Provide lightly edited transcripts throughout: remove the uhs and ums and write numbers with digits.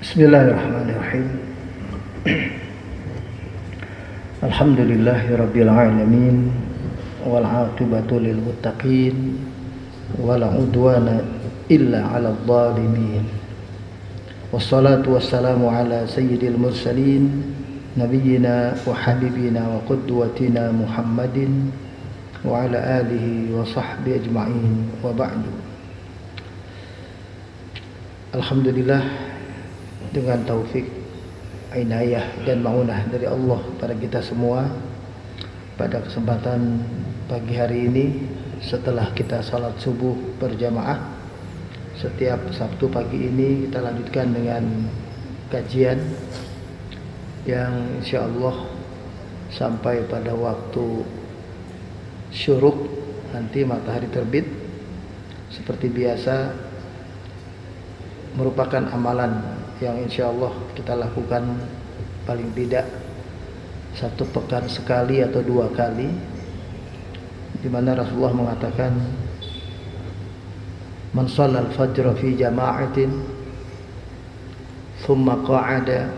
Bismillahirrahmanirrahim. Alhamdulillahi rabbil alamin wal aqibatu lil muttaqin wala udwana illa 'alal zalimin. Wassalatu wassalamu ala sayyidil mursalin nabiyyina wa habibina wa qudwatina Muhammadin wa ala alihi wa sahbihi ajma'in wa ba'du. Alhamdulillah, dengan taufik, inayah dan maunah dari Allah pada kita semua, pada kesempatan pagi hari ini setelah kita salat subuh berjamaah setiap Sabtu pagi ini, kita lanjutkan dengan kajian yang insyaallah sampai pada waktu syuruk, nanti matahari terbit. Seperti biasa, merupakan amalan yang insyaallah kita lakukan paling tidak satu pekan sekali atau dua kali, di mana Rasulullah mengatakan, man shallal fajr fi jama'atin thumma qa'ada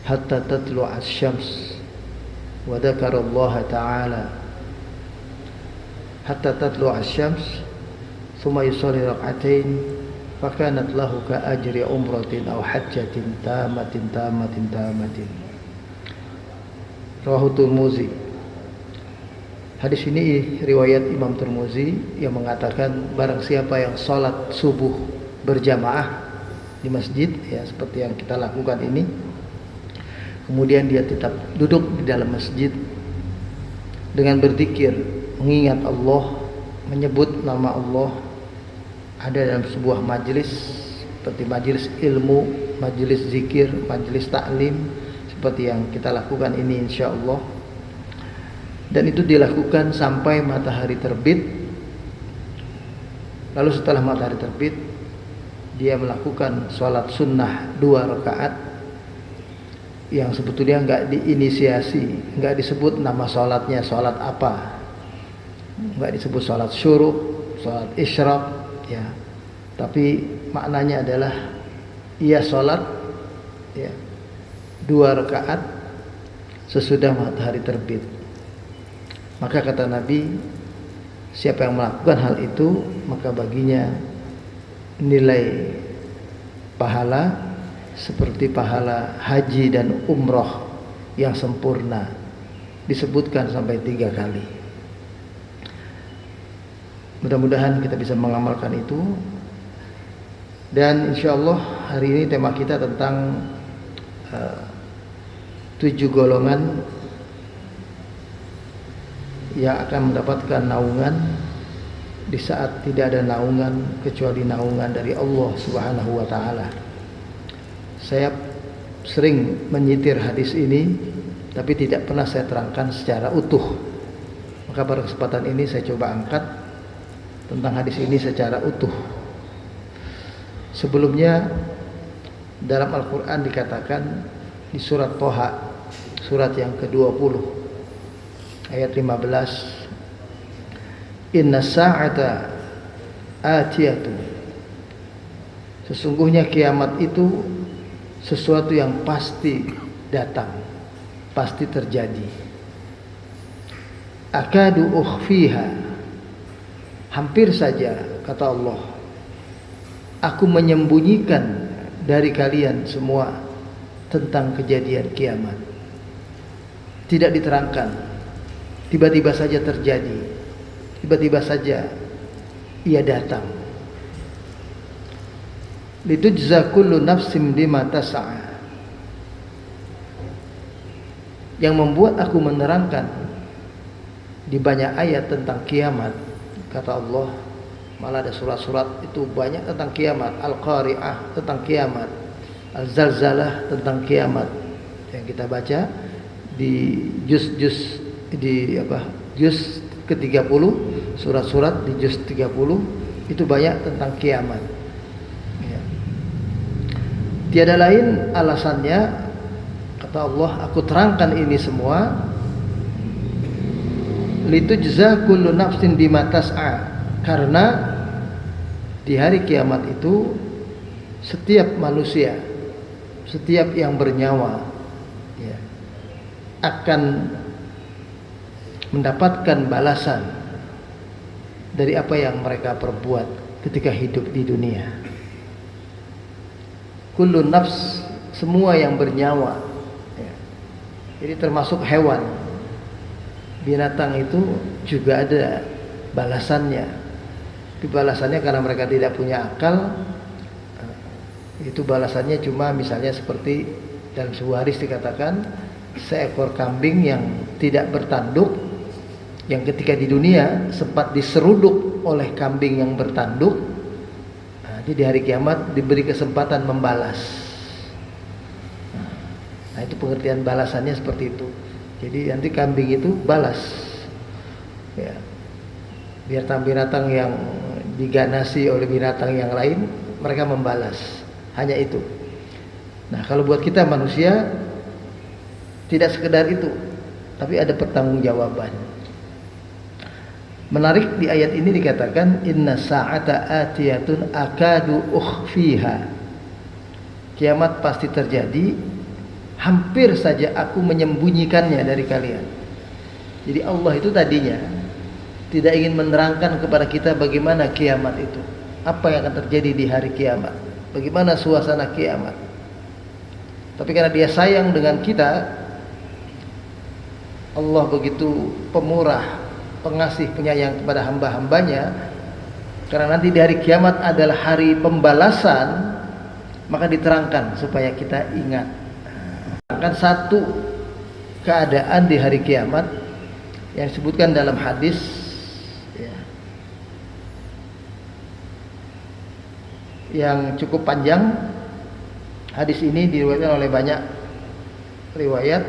hatta tatlu'a asy-syams wa dzakara Allah ta'ala hatta tatlu'a asy-syams thumma yusalli rak'atain fakanat lahu ka ajri umratin aw hajjatin tamatin. Rawahu Tirmizi. Hadis ini riwayat Imam Tirmizi yang mengatakan, barang siapa yang salat subuh berjamaah di masjid, ya seperti yang kita lakukan ini, kemudian dia tetap duduk di dalam masjid dengan berzikir, mengingat Allah, menyebut nama Allah, ada dalam sebuah majelis seperti majelis ilmu, majelis zikir, majelis taklim seperti yang kita lakukan ini insyaallah. Dan itu dilakukan sampai matahari terbit. Lalu setelah matahari terbit, dia melakukan sholat sunnah 2 rakaat yang sebetulnya enggak diinisiasi, enggak disebut nama sholatnya sholat apa, enggak disebut sholat syuruk, sholat isyraq, ya, tapi maknanya adalah ia sholat, ya, 2 rakaat sesudah matahari terbit. Maka kata Nabi, siapa yang melakukan hal itu, maka baginya nilai pahala seperti pahala haji dan umroh yang sempurna. Disebutkan sampai 3 kali. Mudah-mudahan kita bisa mengamalkan itu. Dan insyaallah hari ini tema kita tentang 7 golongan yang akan mendapatkan naungan di saat tidak ada naungan kecuali naungan dari Allah Subhanahu wa taala. Saya sering menyitir hadis ini, tapi tidak pernah saya terangkan secara utuh. Maka pada kesempatan ini saya coba angkat tentang hadis ini secara utuh. Sebelumnya dalam Al-Quran dikatakan di surat Thaha, surat yang ke-20 ayat 15, inna sa'ata atiyatu, sesungguhnya kiamat itu sesuatu yang pasti datang, pasti terjadi. Akadu ukhfiha, hampir saja, kata Allah, aku menyembunyikan dari kalian semua tentang kejadian kiamat. Tidak diterangkan, tiba-tiba saja terjadi, tiba-tiba saja ia datang. Litujza kullu nafsin bima tas'a, yang membuat aku menerangkan di banyak ayat tentang kiamat, kata Allah. Malah ada surat-surat itu banyak tentang kiamat. Al-Qari'ah tentang kiamat, Al-Zalzalah tentang kiamat, yang kita baca di juz ke-30, surat-surat di juz 30 itu banyak tentang kiamat, ya. Tiada lain alasannya, kata Allah, aku terangkan ini semua litujza kullu nafsin bima tas'a, karena di hari kiamat itu setiap manusia setiap yang bernyawa ya, akan mendapatkan balasan dari apa yang mereka perbuat ketika hidup di dunia. Kullu nafs, semua yang bernyawa ya. Jadi termasuk hewan, binatang itu juga ada balasannya. Tapi balasannya karena mereka tidak punya akal, itu balasannya cuma misalnya seperti dalam sebuah hadis dikatakan seekor kambing yang tidak bertanduk, yang ketika di dunia sempat diseruduk oleh kambing yang bertanduk, nanti di hari kiamat diberi kesempatan membalas. Nah itu pengertian balasannya seperti itu. Jadi nanti kambing itu balas ya. Binatang-binatang yang diganasi oleh binatang yang lain, mereka membalas. Hanya itu. Nah kalau buat kita manusia tidak sekedar itu, tapi ada pertanggungjawaban. Menarik di ayat ini dikatakan inna sa'ata atiyatun akadu ukhfiha. Kiamat pasti terjadi, hampir saja aku menyembunyikannya dari kalian. Jadi Allah itu tadinya tidak ingin menerangkan kepada kita bagaimana kiamat itu, apa yang akan terjadi di hari kiamat, bagaimana suasana kiamat. Tapi karena Dia sayang dengan kita, Allah begitu pemurah, pengasih, penyayang kepada hamba-hambanya. Karena nanti di hari kiamat adalah hari pembalasan, maka diterangkan supaya kita ingat. Akan satu keadaan di hari kiamat yang disebutkan dalam hadis ya, yang cukup panjang. Hadis ini diriwayatkan oleh banyak riwayat,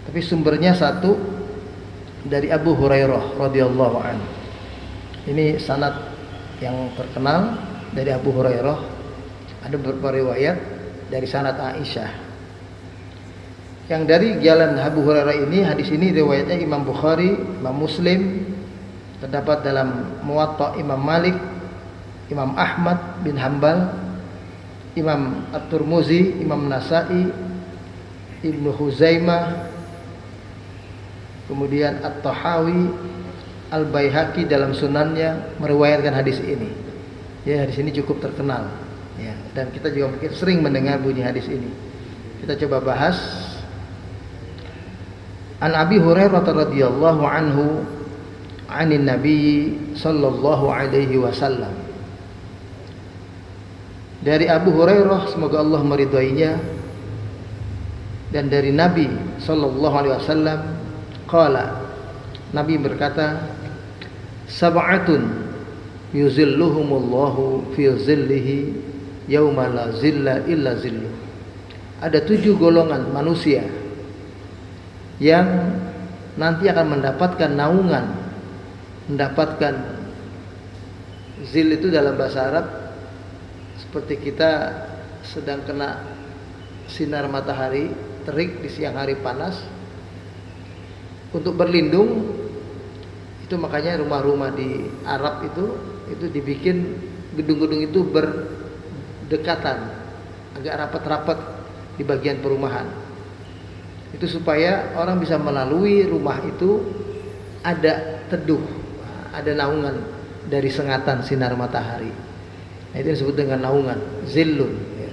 tapi sumbernya satu dari Abu Hurairah radhiyallahu anhu. Ini sanad yang terkenal dari Abu Hurairah. Ada beberapa riwayat dari sanad Aisyah. Yang dari jalan Abu Hurairah ini, hadis ini riwayatnya Imam Bukhari, Imam Muslim, terdapat dalam Muwatta Imam Malik, Imam Ahmad bin Hanbal, Imam At-Tirmidzi, Imam Nasa'i, Ibnu Huzaimah, kemudian At-Tahawi, Al-Baihaqi dalam sunannya meriwayatkan hadis ini. Ya, hadis ini cukup terkenal. Ya, dan kita juga mungkin sering mendengar bunyi hadis ini. Kita coba bahas. An Abi Hurairah radhiyallahu anhu, anin Nabi sallallahu alaihi wasallam. Dari Abu Hurairah, semoga Allah meridhoinya, dan dari Nabi sallallahu alaihi wasallam, qala, Nabi berkata, sab'atun yuzilluhumullahu fi zillihi yauma la zilla illa zilluh. Ada 7 golongan manusia yang nanti akan mendapatkan naungan, mendapatkan zil itu dalam bahasa Arab seperti kita sedang kena sinar matahari terik di siang hari panas. Untuk berlindung itu makanya rumah-rumah di Arab itu dibikin gedung-gedung itu berdekatan, agak rapat-rapat di bagian perumahan. Itu supaya orang bisa melalui rumah itu ada teduh, ada naungan dari sengatan sinar matahari. Nah, itu disebut dengan naungan, zillun ya.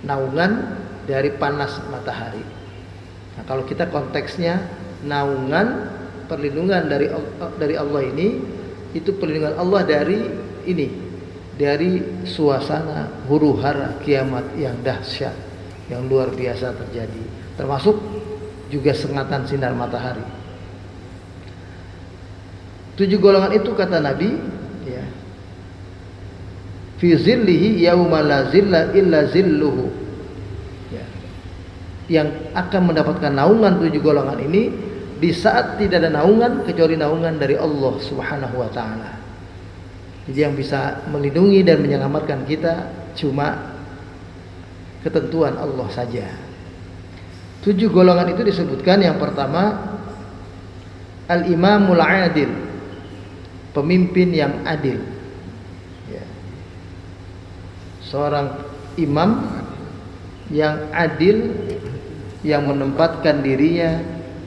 Naungan dari panas matahari. Nah, kalau kita konteksnya naungan, perlindungan dari Allah ini, itu perlindungan Allah dari ini, dari suasana huru-hara kiamat yang dahsyat, yang luar biasa terjadi, termasuk juga sengatan sinar matahari. 7 golongan itu kata Nabi ya, fi zillihi yauma la zilla illa zilluhu ya, yang akan mendapatkan naungan 7 golongan ini di saat tidak ada naungan kecuali naungan dari Allah Subhanahu wa taala. Jadi yang bisa melindungi dan menyelamatkan kita cuma ketentuan Allah saja. 7 golongan itu disebutkan, yang pertama al-imamul adil, pemimpin yang adil ya. Seorang imam yang adil, yang menempatkan dirinya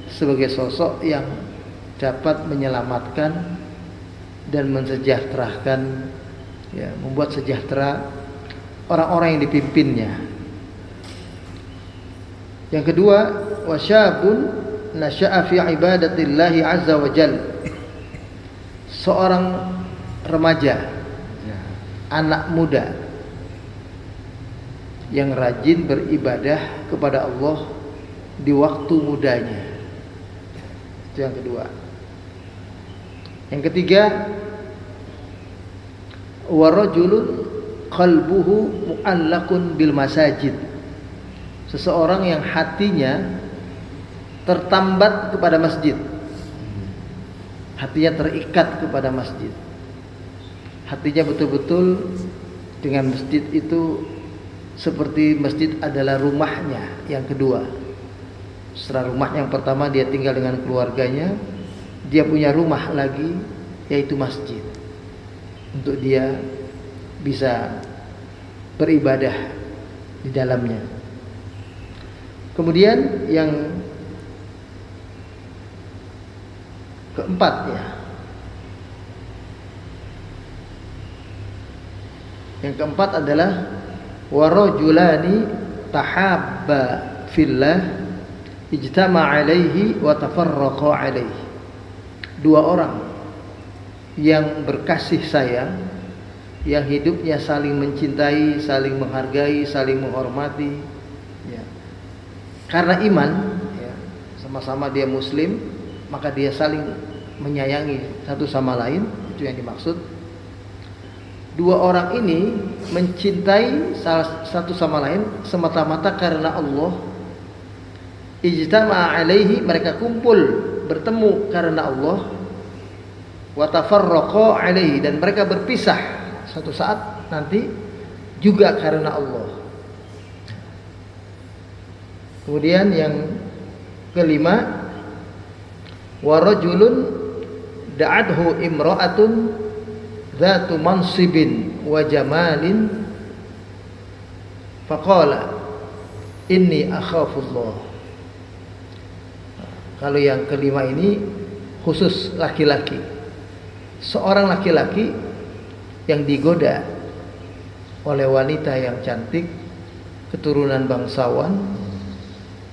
sebagai sosok yang dapat menyelamatkan dan mensejahterakan, ya, membuat sejahtera orang-orang yang dipimpinnya. Yang kedua, wasyabun nasya'a fi ibadatillahi azza wa jalla. Seorang remaja, anak muda yang rajin beribadah kepada Allah di waktu mudanya. Itu yang kedua. Yang ketiga, wa rajulun qalbuhu mu'allaqun bil masajid. Seseorang yang hatinya tertambat kepada masjid. Hatinya terikat kepada masjid. Hatinya betul-betul dengan masjid itu seperti masjid adalah rumahnya yang kedua. Setelah rumah yang pertama dia tinggal dengan keluarganya, dia punya rumah lagi yaitu masjid untuk dia bisa beribadah di dalamnya. Kemudian yang keempat, ya, yang keempat adalah warajulani tahabba fillah ijtama alaihi wa tafarraqa alaihi. Dua orang yang berkasih sayang, yang hidupnya saling mencintai, saling menghargai, saling menghormati, ya. Karena iman, ya, sama-sama dia muslim, maka dia saling menyayangi satu sama lain. Itu yang dimaksud. Dua orang ini mencintai satu sama lain semata-mata karena Allah. Ijtama'a alaihi, mereka kumpul bertemu karena Allah. Wa tafarraqa alaihi, dan mereka berpisah suatu saat nanti juga karena Allah. Kemudian yang kelima, wa rajulun da'adhu imra'atun dzatu mansibin wa jamalin faqala inni akhafullah. Kalau yang kelima ini khusus laki-laki. Seorang laki-laki yang digoda oleh wanita yang cantik, keturunan bangsawan,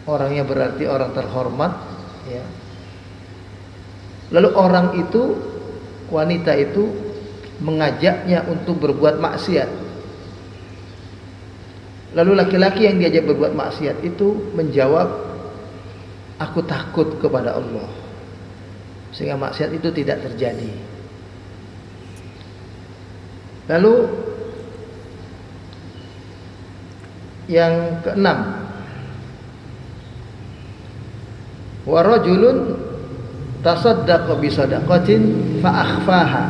orangnya berarti orang terhormat, ya. Lalu orang itu, wanita itu mengajaknya untuk berbuat maksiat. Lalu laki-laki yang diajak berbuat maksiat itu menjawab, aku takut kepada Allah, sehingga maksiat itu tidak terjadi. Lalu yang keenam, wa rajulun tasaddaqa bi sadaqatin fa akhfaha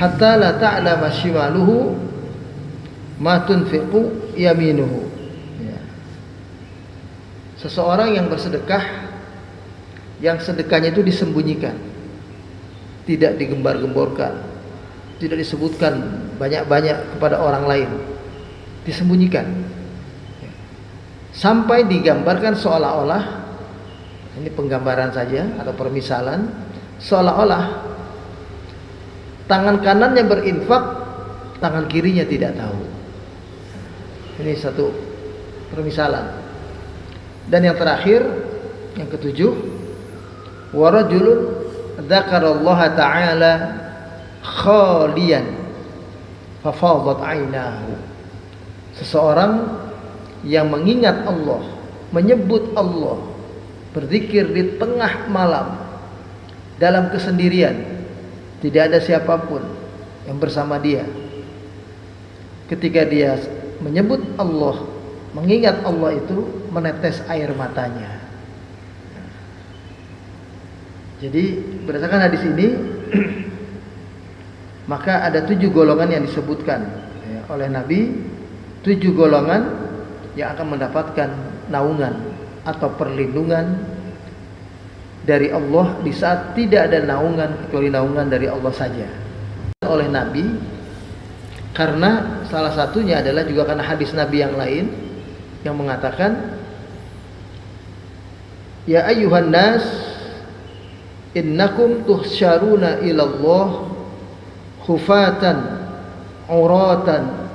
hatta la ta'lama shimaluhu ma tunfiqu yaminuhu. Ya. Seseorang yang bersedekah, yang sedekahnya itu disembunyikan, tidak digembar-gemborkan, tidak disebutkan banyak-banyak kepada orang lain, disembunyikan, sampai digambarkan seolah-olah, ini penggambaran saja atau permisalan, seolah-olah tangan kanannya berinfak, tangan kirinya tidak tahu. Ini satu permisalan. Dan yang terakhir, yang ketujuh, wa rajulun dzakarallaha ta'ala khalian fafadat ainahu. Seseorang yang mengingat Allah, menyebut Allah, berzikir di tengah malam dalam kesendirian, tidak ada siapapun yang bersama dia. Ketika dia menyebut Allah, mengingat Allah, itu menetes air matanya. Jadi berdasarkan hadis ini maka ada 7 golongan yang disebutkan oleh Nabi, 7 golongan yang akan mendapatkan naungan atau perlindungan dari Allah di saat tidak ada naungan kecuali naungan dari Allah saja. Oleh Nabi, Karena salah satunya adalah juga karena hadis Nabi yang lain yang mengatakan, ya ayyuhan nas innakum tuhsyaruna ilallah khufatan uratan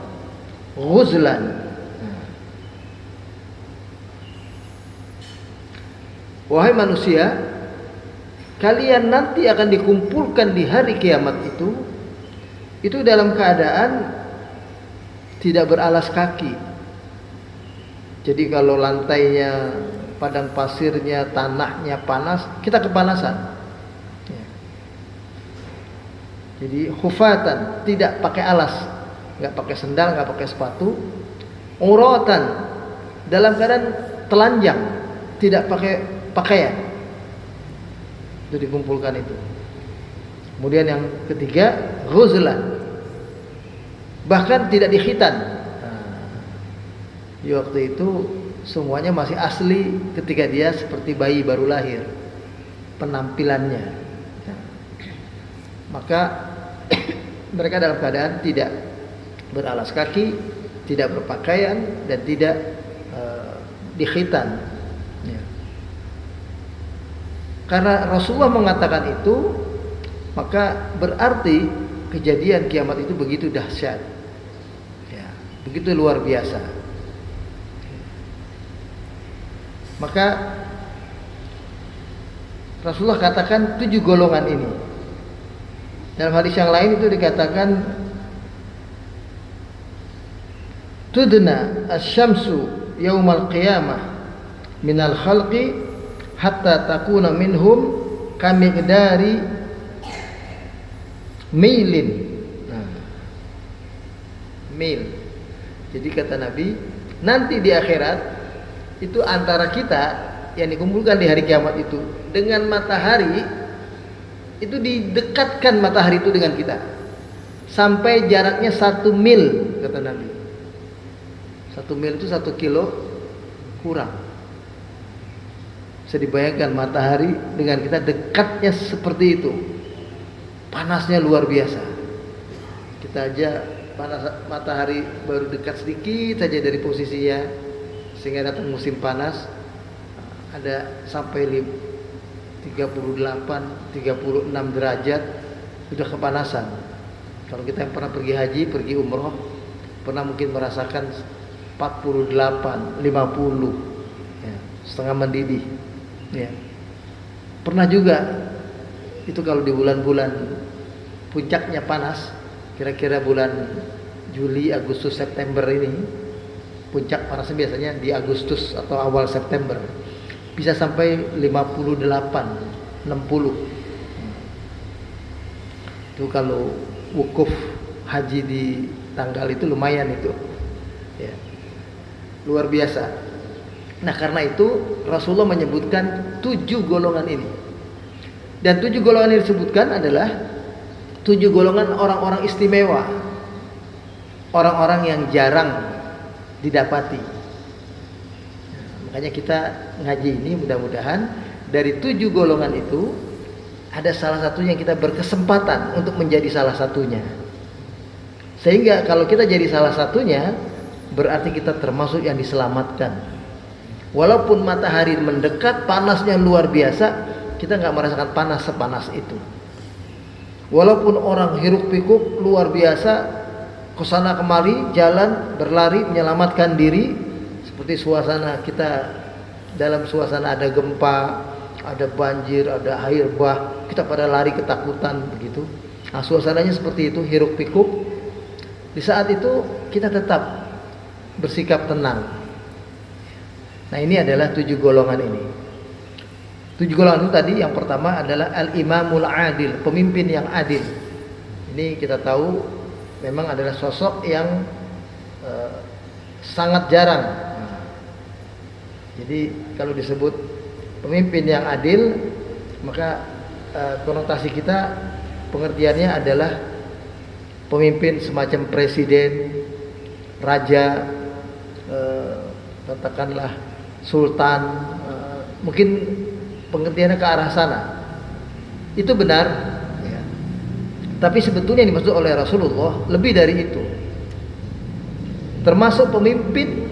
ghuzlan. Wahai manusia, kalian nanti akan dikumpulkan di hari kiamat itu dalam keadaan tidak beralas kaki. Jadi kalau lantainya, padang pasirnya, tanahnya panas, kita kepanasan. Jadi hufatan, tidak pakai alas, nggak pakai sendal, nggak pakai sepatu. Uratan, dalam keadaan telanjang, tidak pakai pakaian. Itu dikumpulkan itu. Kemudian yang ketiga, ghuzlan, bahkan tidak dikhitan. Di waktu itu semuanya masih asli ketika dia seperti bayi baru lahir penampilannya. Maka mereka dalam keadaan tidak beralas kaki, tidak berpakaian, dan tidak dikhitan. Karena Rasulullah mengatakan itu, maka berarti kejadian kiamat itu begitu dahsyat, ya, begitu luar biasa. Maka Rasulullah katakan 7 golongan ini. Dalam hadis yang lain itu dikatakan, tudna asy-syamsu yaumal qiyamah minal khalqi hatta takuna minhum kamiqdari milin. Mil. Jadi kata Nabi, nanti di akhirat itu antara kita yang dikumpulkan di hari kiamat itu dengan matahari, itu didekatkan matahari itu dengan kita sampai jaraknya 1 mil, kata Nabi. 1 mil itu 1 kilo kurang. Bisa dibayangkan matahari dengan kita dekatnya seperti itu. Panasnya luar biasa. Kita aja panas, matahari baru dekat sedikit saja dari posisinya, sehingga datang musim panas ada sampai 38, 36 derajat sudah kepanasan. Kalau kita yang pernah pergi haji, pergi umroh, pernah mungkin merasakan 48, 50, ya, setengah mendidih. Ya. Pernah juga itu kalau di bulan-bulan puncaknya panas, kira-kira bulan Juli, Agustus, September ini, puncak panasnya biasanya di Agustus atau awal September, bisa sampai 58, 60. Itu kalau wukuf haji di tanggal itu lumayan itu, ya, luar biasa. Nah, karena itu Rasulullah menyebutkan 7 golongan ini. Dan 7 golongan yang disebutkan adalah 7 golongan orang-orang istimewa, orang-orang yang jarang didapati. Makanya kita ngaji ini mudah-mudahan dari 7 golongan itu ada salah satunya yang kita berkesempatan untuk menjadi salah satunya. Sehingga kalau kita jadi salah satunya, berarti kita termasuk yang diselamatkan. Walaupun matahari mendekat, panasnya luar biasa, kita nggak merasakan panas sepanas itu. Walaupun orang hiruk pikuk luar biasa, kesana kemari, jalan, berlari, menyelamatkan diri, seperti suasana kita dalam suasana ada gempa, ada banjir, ada air bah, kita pada lari ketakutan begitu. Nah, suasananya seperti itu, hiruk pikuk. Di saat itu kita tetap bersikap tenang. Nah, ini adalah 7 golongan ini. 7 golongan itu tadi, yang pertama adalah al-imamul adil, pemimpin yang adil. Ini kita tahu memang adalah sosok yang sangat jarang. Jadi kalau disebut pemimpin yang adil, maka konotasi kita, pengertiannya adalah pemimpin semacam presiden, raja, katakanlah sultan, mungkin pengertiannya ke arah sana. Itu benar, ya. Tapi sebetulnya yang dimaksud oleh Rasulullah lebih dari itu. termasuk pemimpin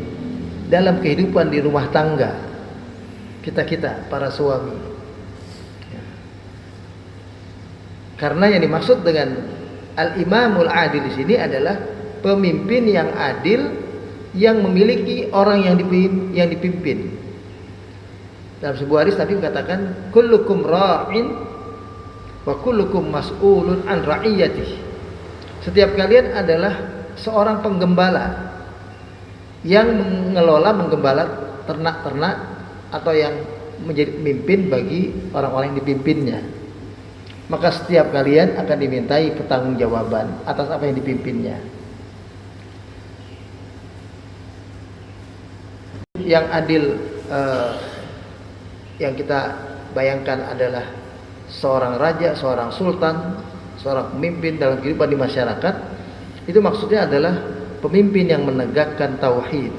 dalam kehidupan di rumah tangga kita para suami. Karena yang dimaksud dengan al-imamul adil di sini adalah pemimpin yang adil yang memiliki orang yang dipimpin. Dalam sebuah hadis Nabi mengatakan kullukum ra'in wa kullukum mas'ulun an ra'iyatihi. Setiap kalian adalah seorang penggembala yang menggembala ternak-ternak atau yang menjadi pemimpin bagi orang-orang yang dipimpinnya. Maka setiap kalian akan dimintai pertanggungjawaban atas apa yang dipimpinnya. Yang adil yang kita bayangkan adalah seorang raja, seorang sultan, seorang pemimpin dalam kehidupan di masyarakat. Itu maksudnya adalah pemimpin yang menegakkan tauhid,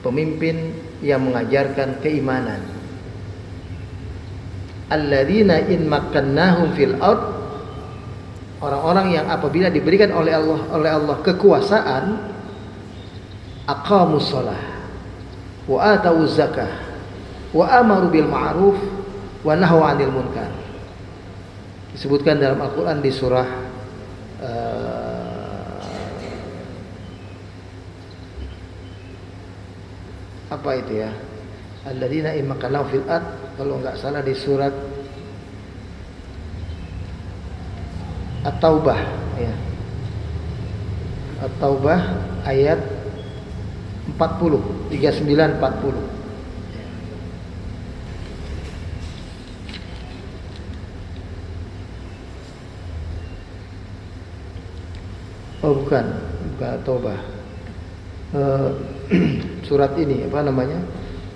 pemimpin yang mengajarkan keimanan. Alladzina in makkannahum fil ard, orang-orang yang apabila diberikan oleh Allah kekuasaan, aqamus shalah wa atawuz zakah wa amaru bil ma'ruf wa nahaw 'anil munkar. Disebutkan dalam Al-Qur'an di surah apa itu ya? Alladzina in makkannahum fil ard, kalau enggak salah di surat At-Taubah ya. At-Taubah ayat 40, 39 40. Oh bukan Taubah. Surat ini apa namanya?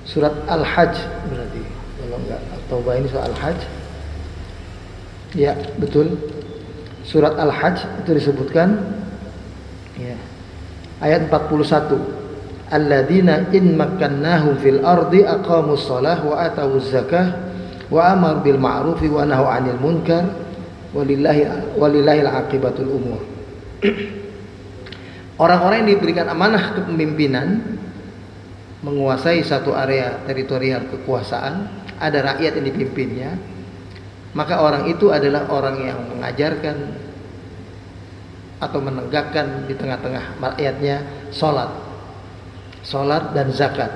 Surat Al-Hajj berarti. Kalau enggak Taubah ini surat Al-Hajj. Ya, betul. Surat Al-Hajj itu disebutkan ya. Ayat 41. Alladzina in makkannahum fil ardi aqamus shalah wa atawuz zakah wa amaru bil ma'ruf wa nahaw 'anil munkar walillahil aqibatul umur. Orang-orang yang diberikan amanah kepemimpinan, menguasai satu area teritorial kekuasaan, ada rakyat yang dipimpinnya, maka orang itu adalah orang yang mengajarkan atau menegakkan di tengah-tengah rakyatnya salat dan zakat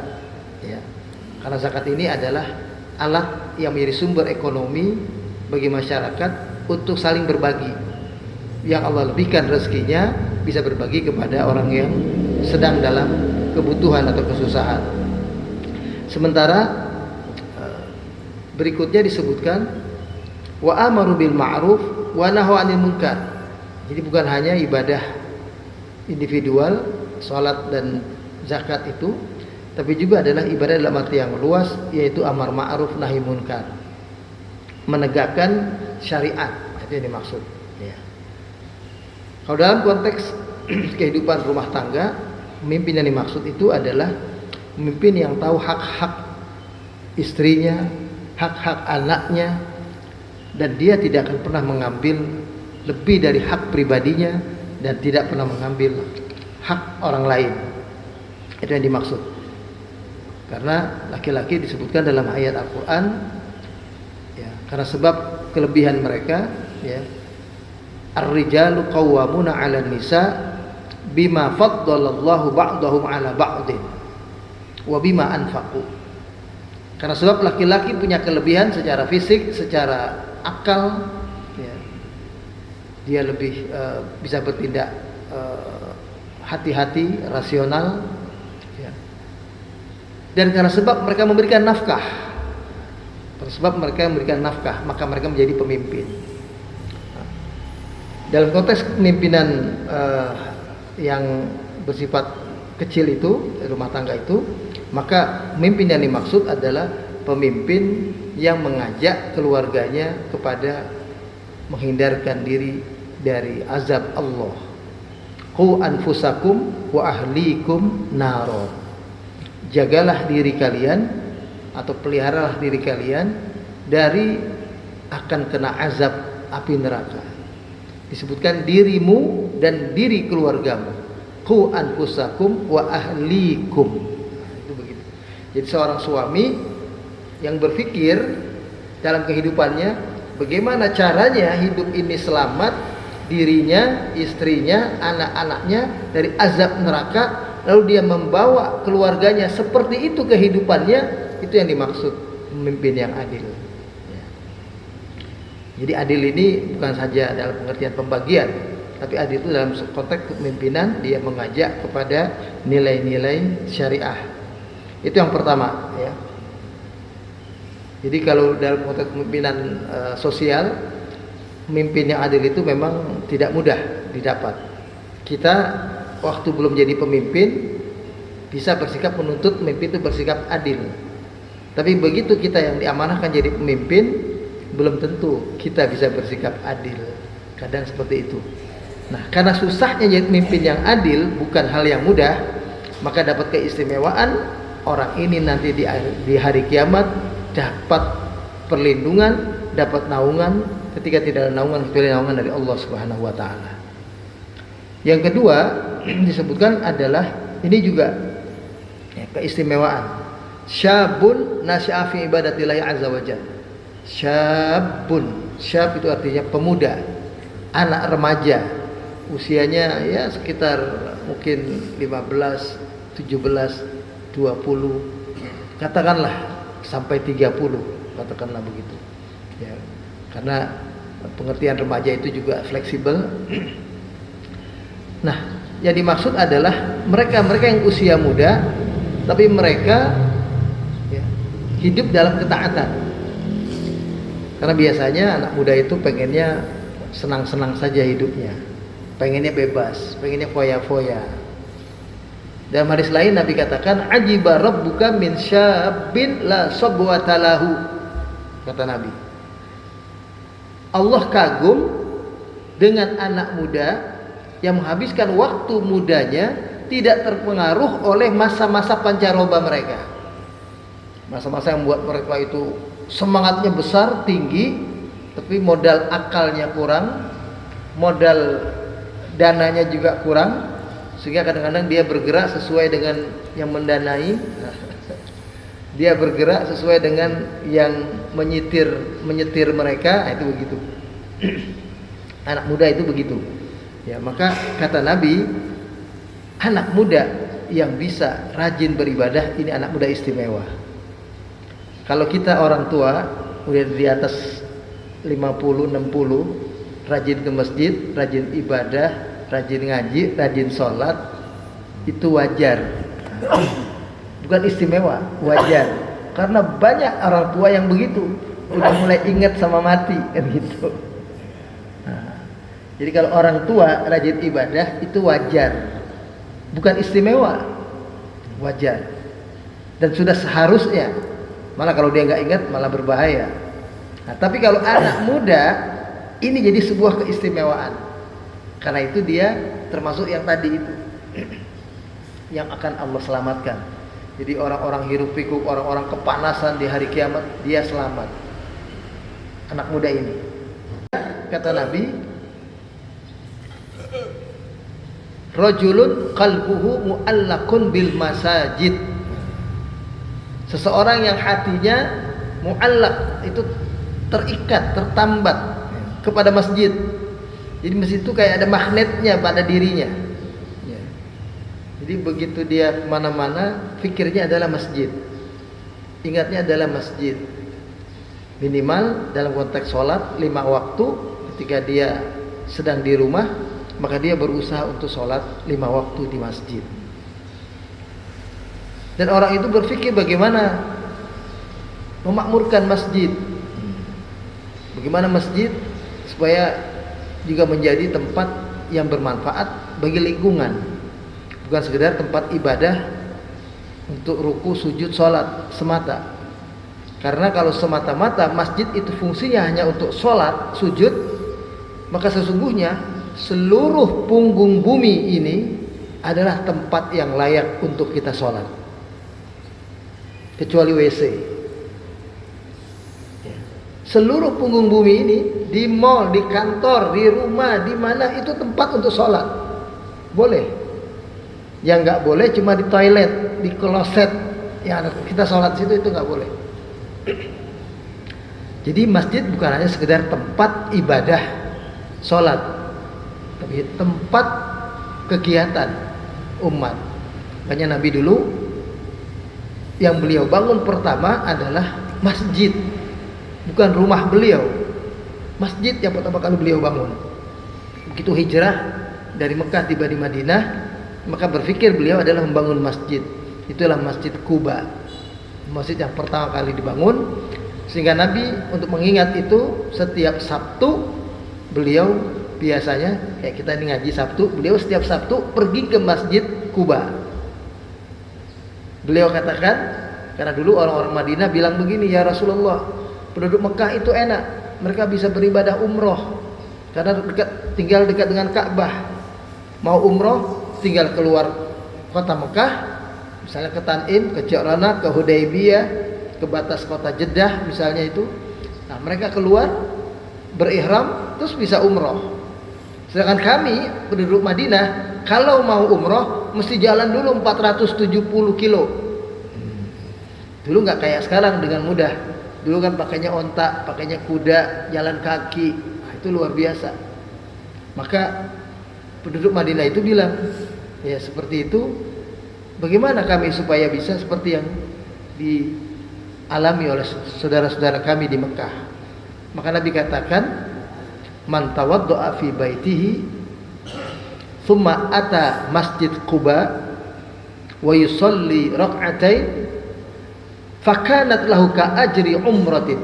ya. Karena zakat ini adalah alat yang menjadi sumber ekonomi bagi masyarakat untuk saling berbagi. Yang Allah lebihkan rezekinya bisa berbagi kepada orang yang sedang dalam kebutuhan atau kesusahan. Sementara berikutnya disebutkan wa amaru bil ma'ruf wa nahaw 'anil munkar. Jadi bukan hanya ibadah individual, salat dan zakat itu, tapi juga adalah ibadah dalam arti yang luas, yaitu amar ma'ruf nahi munkar. Menegakkan syariat, itu yang dimaksud ya. Kalau dalam konteks kehidupan rumah tangga, pemimpin yang dimaksud itu adalah pemimpin yang tahu hak-hak istrinya, hak-hak anaknya, dan dia tidak akan pernah mengambil lebih dari hak pribadinya dan tidak pernah mengambil hak orang lain. Itu yang dimaksud. Karena laki-laki disebutkan dalam ayat Al-Quran ya, karena sebab kelebihan mereka ya, ar-rijalu qawwamuna 'alan nisa bima faddalallahu ba'dahum 'ala ba'din wa bima anfaqu. Karena sebab laki-laki punya kelebihan secara fisik, secara akal ya. Dia lebih bisa bertindak hati-hati, rasional ya. Dan karena sebab mereka memberikan nafkah, maka mereka menjadi pemimpin. Dalam konteks kepemimpinan yang bersifat kecil itu, rumah tangga itu, maka pemimpin yang dimaksud adalah pemimpin yang mengajak keluarganya kepada menghindarkan diri dari azab Allah. Qu anfusakum wa ahlikum naro. Jagalah diri kalian atau peliharalah diri kalian dari akan kena azab api neraka. Disebutkan dirimu dan diri keluargamu. qu anfusakum wa ahlikum. Itu begitu. Jadi seorang suami yang berpikir dalam kehidupannya bagaimana caranya hidup ini selamat, dirinya, istrinya, anak-anaknya dari azab neraka, lalu dia membawa keluarganya seperti itu kehidupannya, itu yang dimaksud pemimpin yang adil. Jadi adil ini bukan saja dalam pengertian pembagian, tapi adil itu dalam konteks kepemimpinan, dia mengajak kepada nilai-nilai syariah. Itu yang pertama, ya. Jadi kalau dalam konteks kepemimpinan sosial, pemimpin yang adil itu memang tidak mudah didapat. Kita waktu belum jadi pemimpin bisa bersikap menuntut pemimpin itu bersikap adil. Tapi begitu kita yang diamanahkan jadi pemimpin, belum tentu kita bisa bersikap adil. Kadang seperti itu. Nah, karena susahnya jadi pemimpin yang adil bukan hal yang mudah, maka dapat keistimewaan orang ini nanti di hari kiamat dapat perlindungan, dapat naungan ketika tidak ada naungan kecuali naungan dari Allah Subhanahu wa taala. Yang kedua disebutkan adalah ini juga ya, keistimewaan. Syabun nasya'a fi ibadatillah azza wajalla. Syabun, syab itu artinya pemuda, anak remaja, usianya ya sekitar mungkin 15, 17, 20, katakanlah sampai 30, katakanlah begitu. Ya, karena pengertian remaja itu juga fleksibel. Nah, yang dimaksud adalah mereka-mereka yang usia muda, tapi mereka ya, hidup dalam ketaatan. Karena biasanya anak muda itu pengennya senang-senang saja hidupnya, pengennya bebas, pengennya foya-foya. Dalam hadis lain Nabi katakan, ajiba rabbuka min syabin la sabwata lahu. Kata Nabi, Allah kagum dengan anak muda yang menghabiskan waktu mudanya tidak terpengaruh oleh masa-masa pancaroba mereka. Masa-masa yang membuat mereka itu semangatnya besar, tinggi, tapi modal akalnya kurang, modal dananya juga kurang, sehingga kadang-kadang dia bergerak sesuai dengan yang mendanai, dia bergerak sesuai dengan yang menyetir mereka. Itu begitu. Anak muda itu begitu. Ya, maka kata Nabi, anak muda yang bisa rajin beribadah ini anak muda istimewa. Kalau kita orang tua udah di atas 50, 60, rajin ke masjid, rajin ibadah, rajin ngaji, rajin sholat, itu wajar. Bukan istimewa, wajar. Karena banyak orang tua yang begitu, udah mulai ingat sama mati kan gitu. Nah, jadi kalau orang tua rajin ibadah itu wajar, bukan istimewa, wajar. Dan sudah seharusnya. Malah kalau dia nggak ingat malah berbahaya. Nah, tapi kalau anak muda ini jadi sebuah keistimewaan. Karena itu dia termasuk yang tadi itu yang akan Allah selamatkan. Jadi orang-orang hiruk pikuk, orang-orang kepanasan di hari kiamat, dia selamat. Anak muda ini. Kata Nabi, rajulun qalbuhu mu'allaqun bil masajid. Seseorang yang hatinya mu'allaq, itu terikat, tertambat kepada masjid. Jadi masjid itu kayak ada magnetnya pada dirinya. Ya. Jadi begitu dia kemana-mana, pikirnya adalah masjid, ingatnya adalah masjid. Minimal dalam konteks sholat 5 waktu. Ketika dia sedang di rumah, maka dia berusaha untuk sholat 5 waktu di masjid. Dan orang itu berpikir bagaimana memakmurkan masjid, bagaimana masjid supaya juga menjadi tempat yang bermanfaat bagi lingkungan, bukan sekedar tempat ibadah untuk ruku, sujud, sholat semata. Karena kalau semata-mata masjid itu fungsinya hanya untuk sholat, sujud, maka sesungguhnya seluruh punggung bumi ini adalah tempat yang layak untuk kita sholat, kecuali WC. Seluruh punggung bumi ini, di mall, di kantor, di rumah, di mana itu tempat untuk sholat, boleh. Yang nggak boleh cuma di toilet, di kloset yang kita sholat situ, itu nggak boleh. Jadi masjid bukan hanya sekedar tempat ibadah sholat, tapi tempat kegiatan umat. Makanya Nabi dulu yang beliau bangun pertama adalah masjid, bukan rumah beliau. Masjid yang pertama kali beliau bangun. Begitu hijrah dari Mekah tiba di Madinah, maka berpikir beliau adalah membangun masjid. Itulah Masjid Quba, masjid yang pertama kali dibangun. Sehingga Nabi untuk mengingat itu, setiap Sabtu beliau biasanya, kayak kita ini ngaji Sabtu, beliau setiap Sabtu pergi ke Masjid Quba. Beliau katakan, karena dulu orang-orang Madinah bilang begini, ya Rasulullah, penduduk Mekah itu enak, mereka bisa beribadah umroh karena tinggal dekat dengan Ka'bah. Mau umroh tinggal keluar kota Mekah, misalnya ke Tanim, ke Ji'rana, ke Hudaybiyah, ke batas kota Jeddah misalnya itu. Nah, mereka keluar berihram terus bisa umroh. Sedangkan kami penduduk Madinah kalau mau umroh mesti jalan dulu 470 kilo. Dulu nggak kayak sekarang dengan mudah. Dulu kan pakainya onta, pakainya kuda, jalan kaki. Nah, itu luar biasa. Maka penduduk Madinah itu bilang, ya seperti itu, bagaimana kami supaya bisa seperti yang dialami oleh saudara-saudara kami di Mekah. Maka Nabi katakan, man tawaddo'a fi baitihi thumma ata Masjid Quba wa yusalli rak'atain fakanat lahu ka ajri umratin.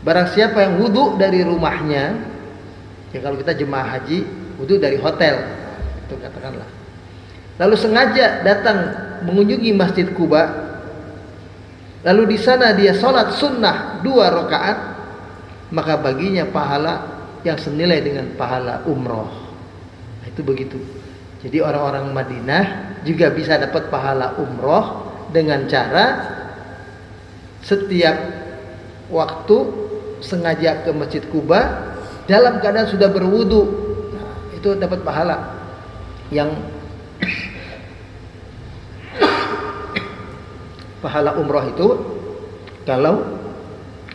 Barang siapa yang wudu dari rumahnya, ya kalau kita jemaah haji wudu dari hotel, itu katakanlah, lalu sengaja datang mengunjungi Masjid Quba, lalu di sana dia sholat sunnah 2 rakaat, maka baginya pahala yang senilai dengan pahala umroh. Nah, itu begitu. Jadi orang-orang Madinah juga bisa dapat pahala umroh dengan cara setiap waktu sengaja ke Masjid Quba dalam keadaan sudah berwudu. Nah, itu dapat pahala yang pahala umroh itu kalau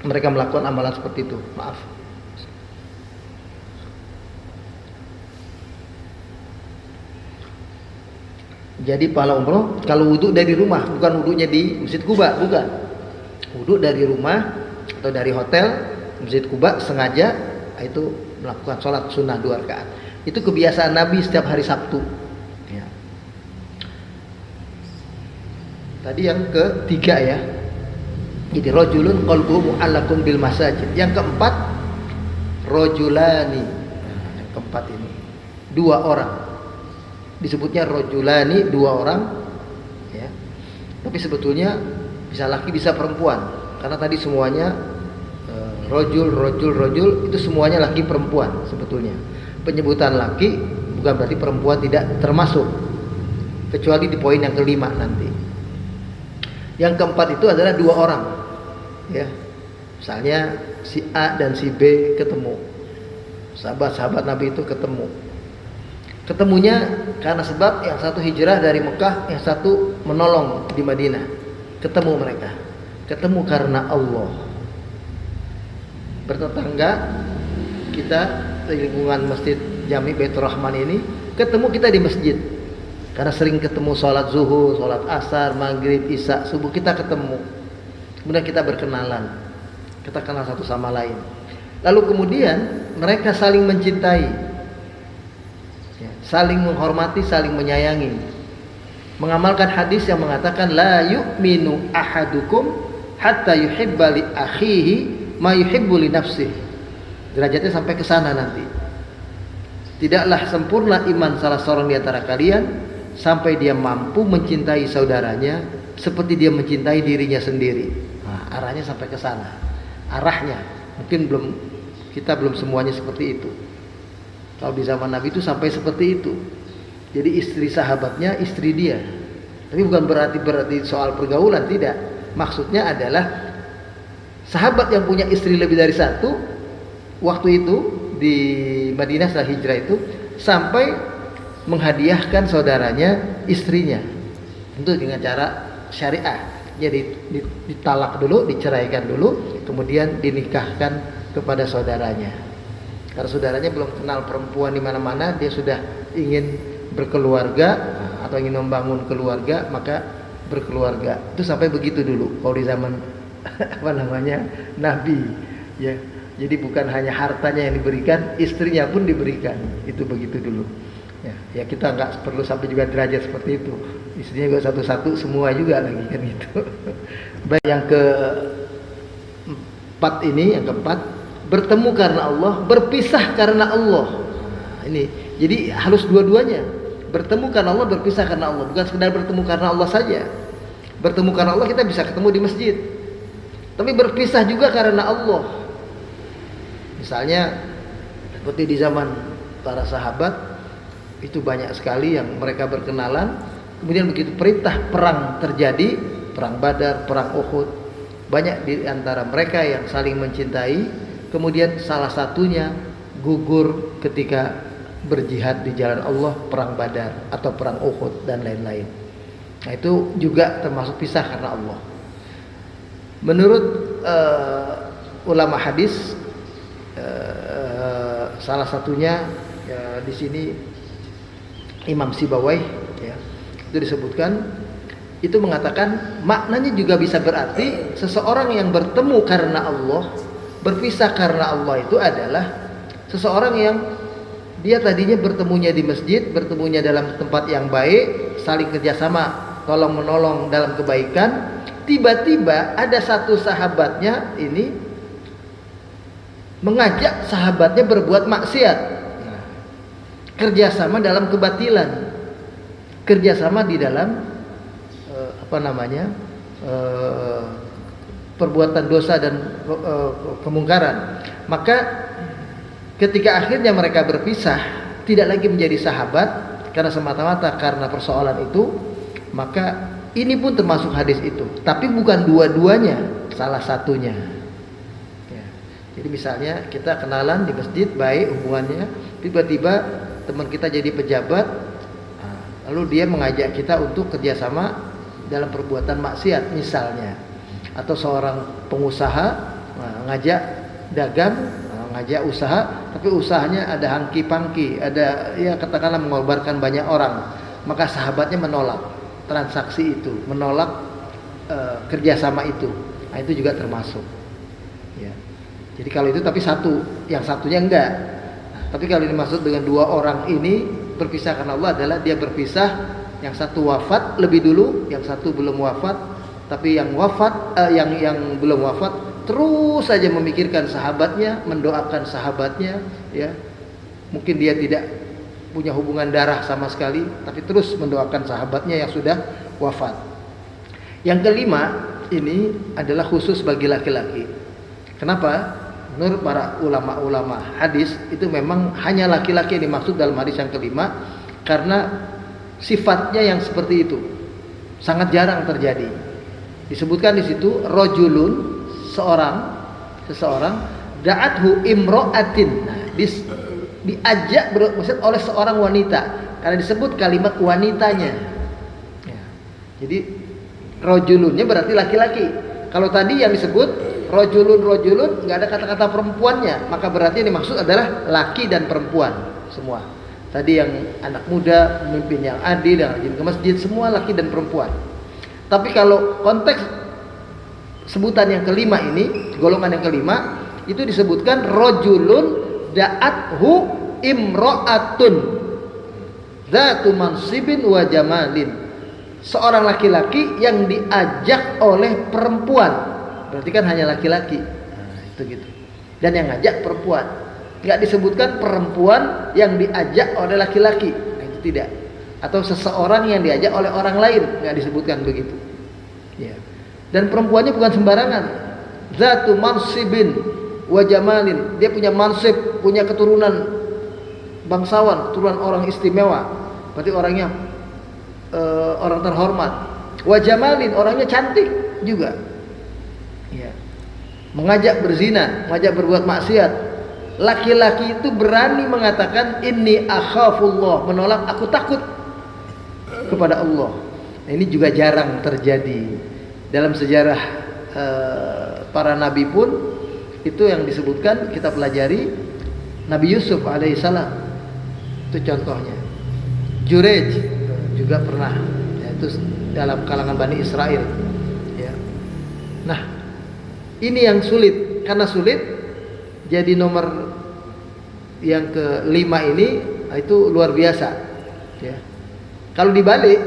mereka melakukan amalan seperti itu. Maaf. Jadi pahala umroh kalau wudhu dari rumah, bukan wudhunya di Masjid Quba, bukan. Wudhu dari rumah atau dari hotel Masjid Quba sengaja itu melakukan sholat sunnah 2 rakaat. Itu kebiasaan Nabi setiap hari Sabtu. Ya. Tadi yang ketiga ya. Jadi rajulun qalbuhu mu'allaqun bil masajid. Yang keempat, rajulani. Nah, yang keempat ini 2 orang. Disebutnya rajulani 2 orang ya. Tapi sebetulnya bisa laki bisa perempuan. Karena tadi semuanya rajul itu semuanya laki perempuan sebetulnya. Penyebutan laki bukan berarti perempuan tidak termasuk. Kecuali di poin yang kelima nanti. Yang keempat itu adalah 2 orang. Ya. Misalnya si A dan si B ketemu. Sahabat-sahabat Nabi itu ketemu. Ketemunya karena sebab yang satu hijrah dari Mekah, yang satu menolong di Madinah. Ketemu mereka. Ketemu karena Allah. Bertetangga kita di lingkungan Masjid Jami Baitur Rahman ini, ketemu kita di masjid. Karena sering ketemu sholat zuhur, sholat asar, maghrib, isya, subuh kita ketemu. Kemudian kita berkenalan. Kita kenal satu sama lain. Lalu kemudian mereka saling mencintai. Saling menghormati, saling menyayangi, mengamalkan hadis yang mengatakan la yu'minu ahadukum hatta yuhibba li akhihi ma yuhibbu li nafsihi. Derajatnya sampai ke sana nanti. Tidaklah sempurna iman salah seorang di antara kalian sampai dia mampu mencintai saudaranya seperti dia mencintai dirinya sendiri. Nah, arahnya sampai ke sana. Arahnya mungkin kita belum semuanya seperti itu. Kalau di zaman Nabi itu sampai seperti itu. Jadi istri sahabatnya istri dia. Tapi bukan berarti soal pergaulan, tidak. Maksudnya adalah sahabat yang punya istri lebih dari satu waktu itu di Madinah setelah hijrah itu sampai menghadiahkan saudaranya istrinya, tentu dengan cara syariah. Jadi ditalak dulu, diceraikan dulu, kemudian dinikahkan kepada saudaranya. Karena saudaranya belum kenal perempuan di mana-mana, dia sudah ingin berkeluarga atau ingin membangun keluarga, maka berkeluarga. Itu sampai begitu dulu kalau di zaman Nabi, ya. Jadi bukan hanya hartanya yang diberikan, istrinya pun diberikan. Itu begitu dulu. Ya kita nggak perlu sampai juga derajat seperti itu. Istrinya juga satu-satu semua juga lagi kan itu. Baik, yang keempat, bertemu karena Allah, berpisah karena Allah. Nah, ini jadi harus dua-duanya. Bertemu karena Allah, berpisah karena Allah. Bukan sekedar bertemu karena Allah saja. Bertemu karena Allah kita bisa ketemu di masjid. Tapi berpisah juga karena Allah. Misalnya seperti di zaman para sahabat, itu banyak sekali yang mereka berkenalan. Kemudian begitu perintah perang terjadi, perang Badar, perang Uhud, banyak di antara mereka yang saling mencintai. Kemudian salah satunya gugur ketika berjihad di jalan Allah, perang Badar atau perang Uhud dan lain-lain. Nah, itu juga termasuk pisah karena Allah. Menurut ulama hadis, salah satunya ya, di sini Imam Sibawai, ya, itu disebutkan, itu mengatakan maknanya juga bisa berarti seseorang yang bertemu karena Allah, berpisah karena Allah itu adalah seseorang yang dia tadinya bertemunya di masjid, bertemunya dalam tempat yang baik, saling kerjasama, tolong menolong dalam kebaikan. Tiba-tiba ada satu sahabatnya ini mengajak sahabatnya berbuat maksiat, kerjasama dalam kebatilan, kerjasama di dalam perbuatan dosa dan kemungkaran. Maka ketika akhirnya mereka berpisah, tidak lagi menjadi sahabat karena semata-mata karena persoalan itu, maka ini pun termasuk hadis itu. Tapi bukan dua-duanya, salah satunya. Ya. Jadi misalnya kita kenalan di masjid, baik hubungannya, tiba-tiba teman kita jadi pejabat, lalu dia mengajak kita untuk kerjasama dalam perbuatan maksiat misalnya. Atau seorang pengusaha ngajak dagang, ngajak usaha, tapi usahanya ada hangki-pangki, ada ya katakanlah mengorbankan banyak orang, maka sahabatnya menolak transaksi itu, menolak kerjasama itu. Nah, itu juga termasuk. Ya. Jadi kalau itu tapi satu, yang satunya enggak. Nah, tapi kalau dimaksud dengan dua orang ini berpisah karena Allah adalah dia berpisah, yang satu wafat lebih dulu, yang satu belum wafat. Tapi yang wafat, yang belum wafat terus saja memikirkan sahabatnya, mendoakan sahabatnya, ya. Mungkin dia tidak punya hubungan darah sama sekali, tapi terus mendoakan sahabatnya yang sudah wafat. Yang kelima ini adalah khusus bagi laki-laki. Kenapa? Menurut para ulama-ulama hadis itu memang hanya laki-laki yang dimaksud dalam hadis yang kelima, karena sifatnya yang seperti itu sangat jarang terjadi. Disebutkan di situ rajulun, seseorang da'athu imra'atin. Nah, diajak maksud oleh seorang wanita, karena disebut kalimat wanitanya. Ya. Jadi rajulunnya berarti laki-laki. Kalau tadi yang disebut rajulun nggak ada kata-kata perempuannya, maka berarti yang dimaksud adalah laki dan perempuan semua. Tadi yang anak muda, pemimpin yang adil, yang rajin ke masjid, semua laki dan perempuan. Tapi kalau konteks sebutan yang kelima ini, golongan yang kelima, itu disebutkan rajulun da'athu imra'atun dzatu mansibin wa jamalin. Seorang laki-laki yang diajak oleh perempuan. Berarti kan hanya laki-laki. Nah, itu gitu. Dan yang ngajak perempuan. Enggak disebutkan perempuan yang diajak oleh laki-laki. Nah, itu tidak. Atau seseorang yang diajak oleh orang lain, nggak disebutkan begitu. Ya. Dan perempuannya bukan sembarangan. Zatu mansibin wa jamalin. Dia punya mansib, punya keturunan bangsawan, keturunan orang istimewa. Berarti orangnya orang terhormat. Wa jamalin, orangnya cantik juga. Ya. Mengajak berzina, mengajak berbuat maksiat. Laki-laki itu berani mengatakan inni akhafullah, menolak aku takut kepada Allah. Nah, ini juga jarang terjadi dalam sejarah para nabi pun. Itu yang disebutkan kita pelajari Nabi Yusuf alaihissalam, itu contohnya. Jurej juga pernah, yaitu dalam kalangan Bani Israel ya. Nah, ini yang sulit, karena sulit jadi nomor yang kelima ini itu luar biasa ya. Kalau dibalik,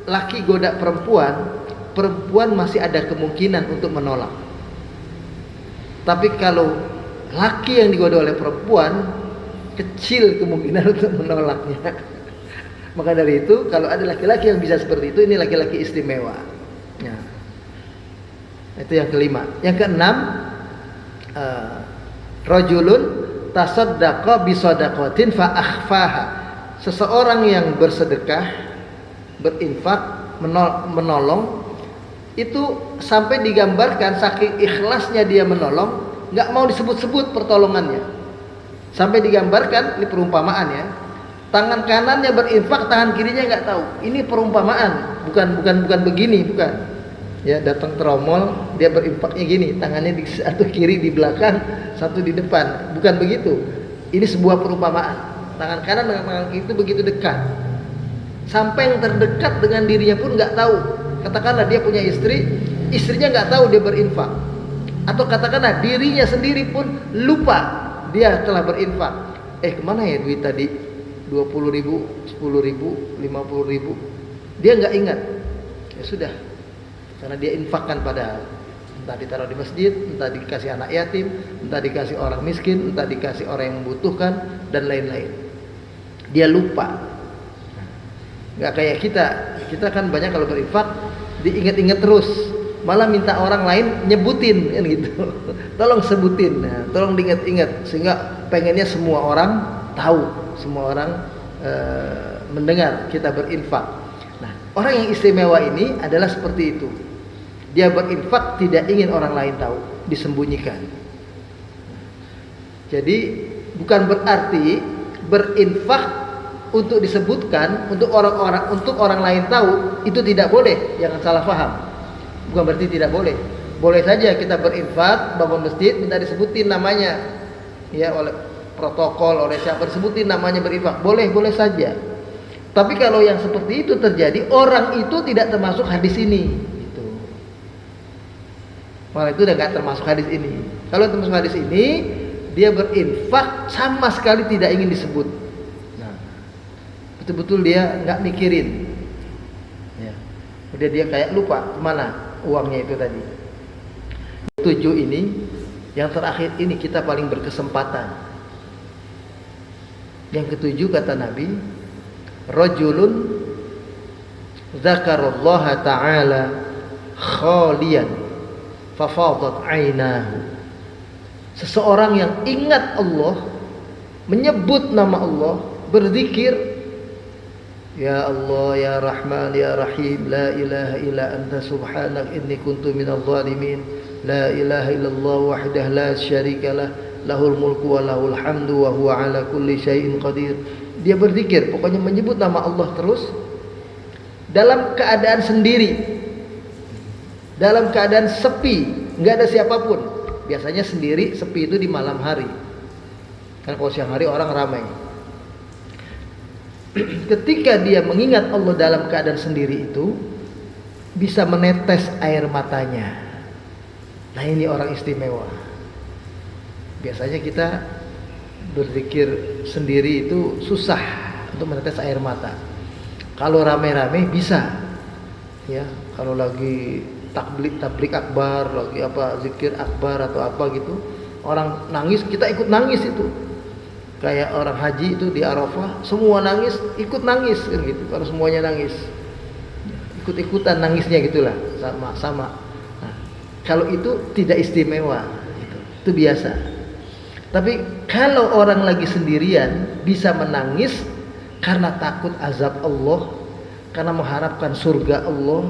laki goda perempuan, perempuan masih ada kemungkinan untuk menolak. Tapi kalau laki yang digoda oleh perempuan, kecil kemungkinan untuk menolaknya. Maka dari itu, kalau ada laki-laki yang bisa seperti itu, ini laki-laki istimewa ya. Itu yang kelima. Yang keenam, rajulun tasaddaqa bisadaqatin fa akhfaha. Seseorang yang bersedekah, berinfak, menolong, itu sampai digambarkan saking ikhlasnya dia menolong, nggak mau disebut-sebut pertolongannya. Sampai digambarkan, ini perumpamaan ya. Tangan kanannya berinfak, tangan kirinya nggak tahu. Ini perumpamaan, bukan begini, bukan. Ya, datang tromol, dia berinfaknya gini, tangannya di satu kiri di belakang, satu di depan. Bukan begitu. Ini sebuah perumpamaan. Tangan kanan dengan tangan kiri itu begitu dekat. Sampai yang terdekat dengan dirinya pun nggak tahu. Katakanlah dia punya istri, istrinya nggak tahu dia berinfak. Atau katakanlah dirinya sendiri pun lupa dia telah berinfak. Kemana ya duit tadi? 20.000, 10.000, 50.000. Dia nggak ingat. Ya sudah, karena dia infakkan padahal. Entah ditaruh di masjid, entah dikasih anak yatim, entah dikasih orang miskin, entah dikasih orang yang membutuhkan, dan lain-lain. Dia lupa. Nggak kayak kita kan banyak kalau berinfak diingat-ingat terus, malah minta orang lain nyebutin kan gitu. Tolong sebutin, nah, tolong diingat-ingat, sehingga pengennya semua orang tahu, semua orang mendengar kita berinfak. Nah, orang yang istimewa ini adalah seperti itu. Dia berinfak tidak ingin orang lain tahu, disembunyikan. Jadi bukan berarti berinfak untuk disebutkan, untuk orang lain tahu, itu tidak boleh. Jangan salah paham. Bukan berarti tidak boleh. Boleh saja kita berinfak, bangun masjid, minta disebutin namanya. Ya, oleh protokol, oleh siapa disebutin namanya berinfak. Boleh saja. Tapi kalau yang seperti itu terjadi, orang itu tidak termasuk hadis ini. Gitu. Orang itu udah nggak termasuk hadis ini. Kalau termasuk hadis ini, dia berinfak sama sekali tidak ingin disebut. Betul-betul dia nggak mikirin ya. Udah dia kayak lupa kemana uangnya itu tadi. 7 ini, yang terakhir ini kita paling berkesempatan. Yang ketujuh kata Nabi, rajulun dzakarallaha ta'ala khalian fafadat 'ainahu. Seseorang yang ingat Allah, menyebut nama Allah, berzikir, ya Allah, ya Rahman, ya Rahim, la ilaha illa anta subhanak inni kuntu minadh dhalimin, la ilaha illallah wahdah la syarikalah, lahul mulku wa lahul hamdu wa huwa ala kulli syai'in qadir. Dia berzikir, pokoknya menyebut nama Allah terus dalam keadaan sendiri, dalam keadaan sepi, nggak ada siapapun. Biasanya sendiri, sepi itu di malam hari. Karena kalau siang hari orang ramai. Ketika dia mengingat Allah dalam keadaan sendiri itu, bisa menetes air matanya. Nah, ini orang istimewa. Biasanya kita berzikir sendiri itu susah untuk menetes air mata. Kalau rame-rame bisa. Ya, kalau lagi tablik akbar, lagi apa zikir akbar atau apa gitu, orang nangis, kita ikut nangis itu. Kayak orang haji itu di Arafah, semua nangis, ikut nangis kan gitu. Kalau semuanya nangis, ikut-ikutan nangisnya gitulah, sama. Nah, kalau itu tidak istimewa, itu biasa. Tapi kalau orang lagi sendirian bisa menangis karena takut azab Allah, karena mengharapkan surga Allah,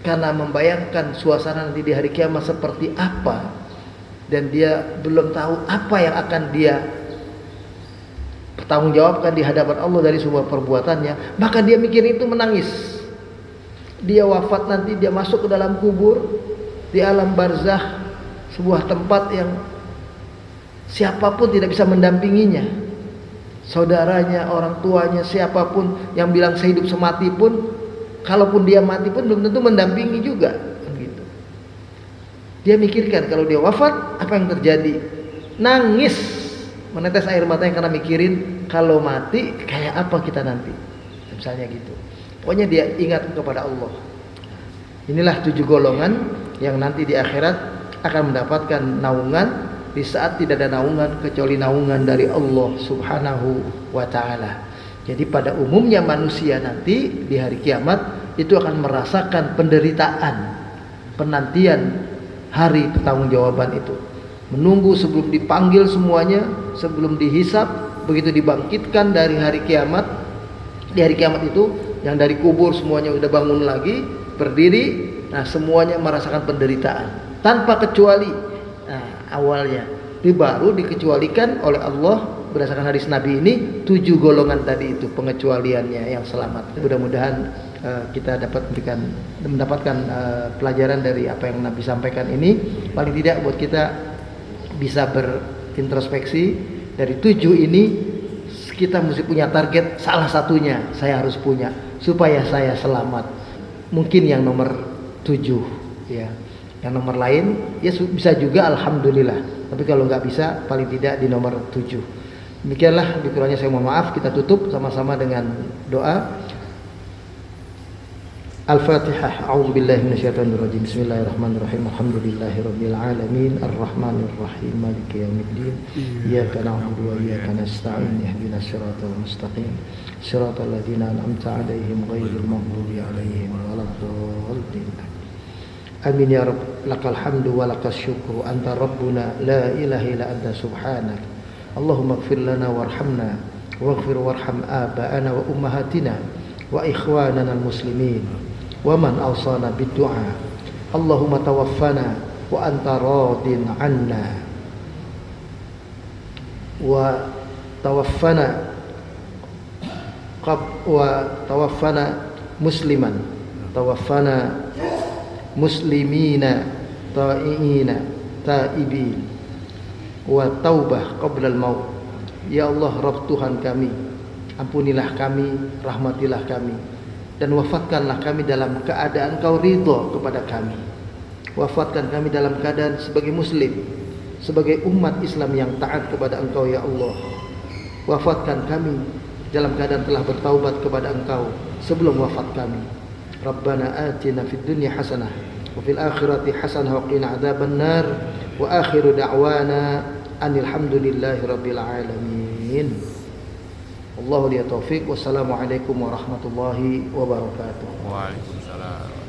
karena membayangkan suasana nanti di hari kiamat seperti apa, dan dia belum tahu apa yang akan dia pertanggungjawabkan di hadapan Allah dari semua perbuatannya, maka dia mikir itu menangis. Dia wafat nanti, dia masuk ke dalam kubur di alam barzakh, sebuah tempat yang siapapun tidak bisa mendampinginya. Saudaranya, orang tuanya, siapapun yang bilang sehidup semati pun, kalaupun dia mati pun belum tentu mendampingi juga. Gitu. Dia mikirkan kalau dia wafat apa yang terjadi. Nangis, menetes air matanya karena mikirin kalau mati kayak apa kita nanti. Misalnya gitu. Pokoknya dia ingat kepada Allah. Inilah 7 golongan yang nanti di akhirat akan mendapatkan naungan di saat tidak ada naungan kecuali naungan dari Allah Subhanahu wa taala. Jadi pada umumnya manusia nanti di hari kiamat itu akan merasakan penderitaan, penantian hari pertanggungjawaban itu. Menunggu sebelum dipanggil semuanya, sebelum dihisab, begitu dibangkitkan dari hari kiamat. Di hari kiamat itu yang dari kubur semuanya udah bangun lagi, berdiri, nah semuanya merasakan penderitaan tanpa kecuali. Nah, awalnya itu baru dikecualikan oleh Allah berdasarkan hadis Nabi ini 7 golongan tadi itu pengecualiannya yang selamat. Mudah-mudahan kita dapat mendapatkan pelajaran dari apa yang Nabi sampaikan ini. Paling tidak buat kita bisa berintrospeksi dari 7 ini kita mesti punya target, salah satunya saya harus punya supaya saya selamat. Mungkin yang nomor 7 ya. Yang nomor lain ya bisa juga alhamdulillah. Tapi kalau nggak bisa paling tidak di nomor 7. Demikianlah dikurangnya saya mohon maaf. Kita tutup sama-sama dengan doa. Al-Fatihah. A'udzubillahi minasyaitonirrajim. Bismillahirrahmanirrahim. Alhamdulillahirabbil alamin. Arrahmanirrahim. Maliki yaumiddin. Iyyaka na'budu wa iyyaka nasta'in. Ihdinas siratal mustaqim. Siratal ladzina an'amta 'alaihim ghairil maghdubi 'alaihim waladdallin. Amin ya Rabb, lakal hamdu wa lakas syukru, anta Rabbuna, la ilaha illa anta subhanak. Allahumma gfir lana warhamna, waghfir warham aba'ana wa ummahatina, wa ikhwanana al-muslimin, wa man awsana bid-du'a. Allahumma tawaffana wa anta radin anna, wa tawaffana musliman, tawaffana muslimina ta'iina ta'ibin wa taubah qabla al-maut. Ya Allah, Rabb Tuhan kami, ampunilah kami, rahmatilah kami, dan wafatkanlah kami dalam keadaan Kau ridha kepada kami. Wafatkan kami dalam keadaan sebagai muslim, sebagai umat Islam yang taat kepada Engkau ya Allah. Wafatkan kami dalam keadaan telah bertaubat kepada Engkau sebelum wafat kami. Rabbana atina fid dunya hasanah wa fil akhirati hasanah wa qina adzaban nar wa akhiru da'wana anil hamdulillahi rabbil alamin. Wallahu liyat taufiq. Wassalamualaikum warahmatullahi wabarakatuh. Waalaikumsalam.